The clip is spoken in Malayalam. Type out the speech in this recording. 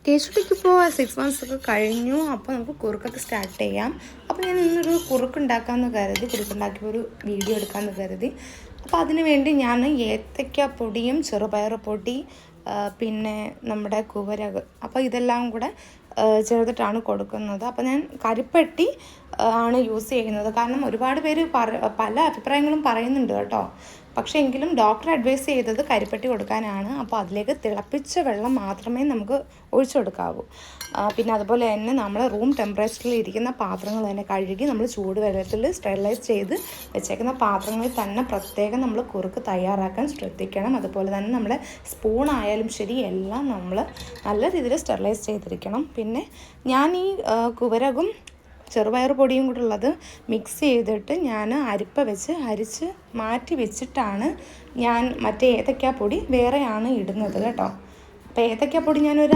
കേശുട്ടിക്ക് ഇപ്പോൾ 6 മന്ത്സൊക്കെ കഴിഞ്ഞു. അപ്പോൾ നമുക്ക് കുറുക്കൊക്കെ സ്റ്റാർട്ട് ചെയ്യാം. അപ്പോൾ ഞാൻ ഇന്നൊരു കുറുക്കുണ്ടാക്കാമെന്ന് കരുതി, കുറുക്കുണ്ടാക്കിയ ഒരു വീഡിയോ എടുക്കാമെന്ന് കരുതി. അപ്പോൾ അതിന് വേണ്ടി ഞാൻ ഏത്തയ്ക്ക പൊടിയും ചെറുപയർ പൊടി പിന്നെ നമ്മുടെ കുവരക്, അപ്പോൾ ഇതെല്ലാം കൂടെ ചേർത്തിട്ടാണ് കൊടുക്കുന്നത്. അപ്പോൾ ഞാൻ കരിപ്പെട്ടി ആണ് യൂസ് ചെയ്യുന്നത്. കാരണം ഒരുപാട് പേര് പല അഭിപ്രായങ്ങളും പറയുന്നുണ്ട് കേട്ടോ. പക്ഷേ എങ്കിലും ഡോക്ടർ അഡ്വൈസ് ചെയ്തത് കരിപ്പെട്ടി കൊടുക്കാനാണ്. അപ്പോൾ അതിലേക്ക് തിളപ്പിച്ച വെള്ളം മാത്രമേ നമുക്ക് ഒഴിച്ചു കൊടുക്കാവൂ. പിന്നെ അതുപോലെ തന്നെ നമ്മൾ റൂം ടെമ്പറേച്ചറിൽ ഇരിക്കുന്ന പാത്രങ്ങൾ തന്നെ കഴുകി നമ്മൾ ചൂടുവെള്ളത്തിൽ സ്റ്റെറിലൈസ് ചെയ്ത് വെച്ചേക്കുന്ന പാത്രങ്ങളിൽ തന്നെ പ്രത്യേകം നമ്മൾ കുറുക്ക് തയ്യാറാക്കാൻ ശ്രദ്ധിക്കണം. അതുപോലെ തന്നെ നമ്മുടെ സ്പൂണായാലും ശരി എല്ലാം നമ്മൾ നല്ല രീതിയിൽ സ്റ്റെറിലൈസ് ചെയ്തിരിക്കണം. പിന്നെ ഞാൻ ഈ കുവരകും ചെറുപയർ പൊടിയും കൂടെ ഉള്ളത് മിക്സ് ചെയ്തിട്ട് ഞാൻ അരിപ്പ വെച്ച് അരിച്ച് മാറ്റി വെച്ചിട്ടാണ് ഞാൻ മറ്റേ ഏത്തയ്ക്കാപ്പൊടി വേറെയാണ് ഇടുന്നത് കേട്ടോ. അപ്പോൾ ഏത്തയ്ക്കാപ്പൊടി ഞാനൊരു